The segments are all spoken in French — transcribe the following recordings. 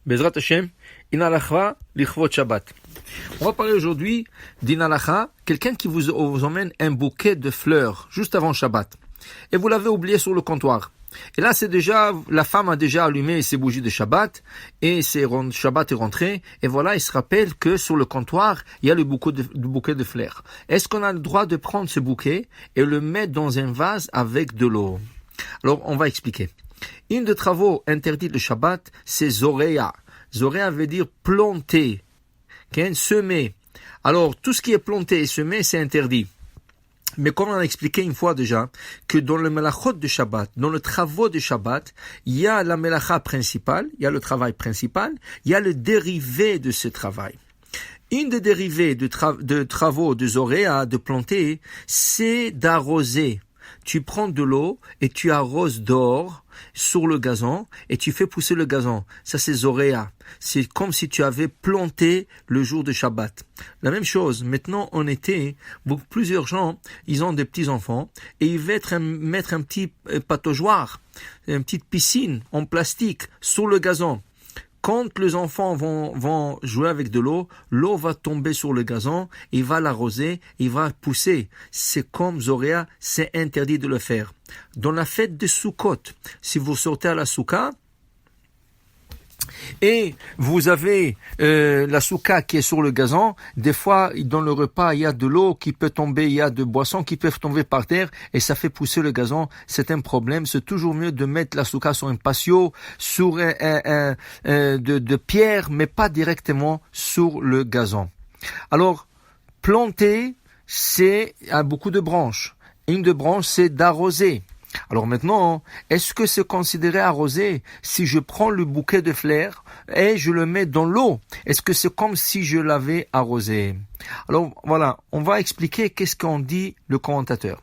Bezrat Hashem, Inalacha lichvot Shabbat. On va parler aujourd'hui d'Inalacha, quelqu'un qui vous emmène un bouquet de fleurs juste avant Shabbat. Et vous l'avez oublié sur le comptoir. Et là, c'est déjà, la femme a déjà allumé ses bougies de Shabbat, et Shabbat est rentré, et voilà, il se rappelle que sur le comptoir, il y a le bouquet de fleurs. Est-ce qu'on a le droit de prendre ce bouquet et le mettre dans un vase avec de l'eau? Alors, on va expliquer. Une des travaux interdits de Shabbat, c'est Zoréa. Zoréa veut dire planter, semer. Alors, tout ce qui est planté et semé, c'est interdit. Mais comme on a expliqué une fois déjà, que dans le melachot de Shabbat, dans le travaux de Shabbat, il y a la melacha principale, il y a le travail principal, il y a le dérivé de ce travail. Une des dérivés de travaux de Zoréa, de planter, c'est d'arroser. Tu prends de l'eau et tu arroses d'or sur le gazon et tu fais pousser le gazon. Ça, c'est Zoréa. C'est comme si tu avais planté le jour de Shabbat. La même chose, maintenant en été, plusieurs gens, ils ont des petits-enfants et ils veulent mettre un petit pataugeoire, une petite piscine en plastique sur le gazon. Quand les enfants vont jouer avec de l'eau va tomber sur le gazon, il va l'arroser, il va pousser. C'est comme Zoréa, c'est interdit de le faire. Dans la fête de Sukkot, si vous sortez à la Souka, et vous avez la souka qui est sur le gazon, des fois dans le repas il y a de l'eau qui peut tomber, il y a de boissons qui peuvent tomber par terre et ça fait pousser le gazon, c'est un problème. C'est toujours mieux de mettre la souka sur un patio, sur de pierre, mais pas directement sur le gazon. Alors, planter, c'est à beaucoup de branches. Une de branches, c'est d'arroser. Alors maintenant, est-ce que c'est considéré arrosé si je prends le bouquet de fleurs et je le mets dans l'eau? Est-ce que c'est comme si je l'avais arrosé? Alors voilà, on va expliquer qu'est-ce qu'en dit le commentateur.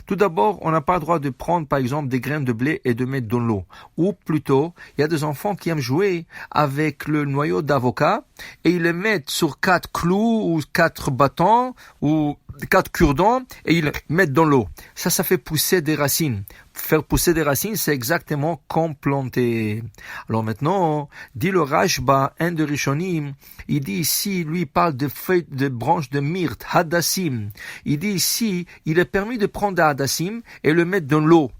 Tout d'abord, on n'a pas le droit de prendre par exemple des graines de blé et de mettre dans l'eau. Ou plutôt, il y a des enfants qui aiment jouer avec le noyau d'avocat et ils le mettent sur 4 clous ou 4 bâtons ou 4 cure-dents et ils le mettent dans l'eau. Ça fait pousser des racines. Faire pousser des racines, c'est exactement comme planter. Alors maintenant, dit le Rashba, un de Rishonim, il dit ici, lui, il parle de feuilles, de branches de myrte, hadassim. Il dit ici, il est permis de prendre des hadassim et le mettre dans l'eau.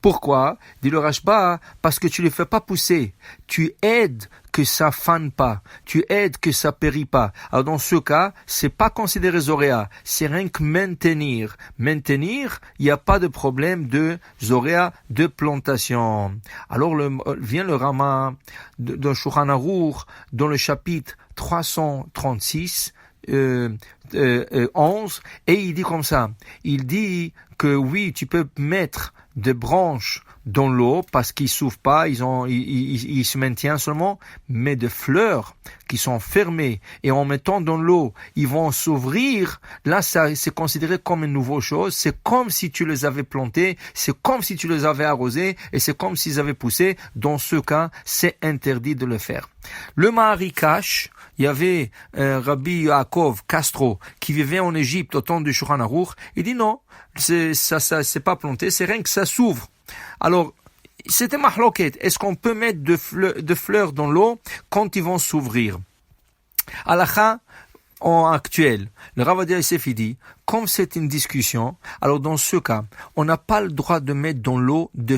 Pourquoi? Dit le Rashba, parce que tu ne les fais pas pousser. Tu aides que ça fane pas. Tu aides que ça périt pas. Alors dans ce cas, c'est pas considéré Zoréa. C'est rien que maintenir. Maintenir, il n'y a pas de problème de Zoréa, de plantation. Alors vient le Rama de Shulchan Aruch dans le chapitre 336, 11, et il dit comme ça. Il dit que oui, tu peux mettre des branches dans l'eau parce qu'ils s'ouvrent pas, ils se maintiennent seulement, mais des fleurs qui sont fermées et en mettant dans l'eau, ils vont s'ouvrir. Là, ça c'est considéré comme une nouvelle chose. C'est comme si tu les avais plantées, c'est comme si tu les avais arrosées et c'est comme s'ils avaient poussé. Dans ce cas, c'est interdit de le faire. Le Maharikash, il y avait Rabbi Yaakov Castro qui vivait en Égypte au temps du Shulchan Aruch. Il dit non, c'est pas planté, c'est rien que ça s'ouvre. Alors, c'était mahloket. Est-ce qu'on peut mettre de fleurs dans l'eau quand ils vont s'ouvrir? Halakha en actuel, le Rav Ovadia Yosef dit, comme c'est une discussion, alors dans ce cas, on n'a pas le droit de mettre dans l'eau de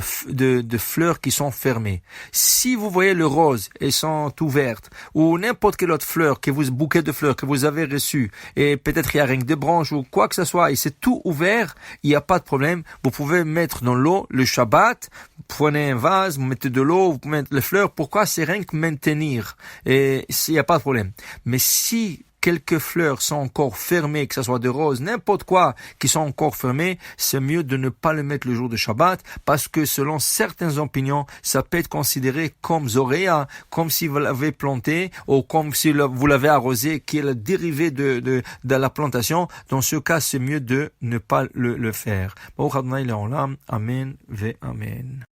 fleurs qui sont fermées. Si vous voyez le rose, elles sont ouvertes, ou n'importe quelle autre fleur, bouquet de fleurs que vous avez reçu, et peut-être il y a rien que des branches ou quoi que ce soit, et c'est tout ouvert, il n'y a pas de problème. Vous pouvez mettre dans l'eau le Shabbat, prenez un vase, vous mettez de l'eau, vous mettez les fleurs. Pourquoi? C'est rien que maintenir, et il n'y a pas de problème. Mais si quelques fleurs sont encore fermées, que ce soit des roses, n'importe quoi qui sont encore fermées, c'est mieux de ne pas le mettre le jour de Shabbat, parce que selon certaines opinions, ça peut être considéré comme Zoréa, comme si vous l'avez planté, ou comme si vous l'avez arrosé, qui est le dérivé de la plantation. Dans ce cas, c'est mieux de ne pas le faire. Amen ve Amen.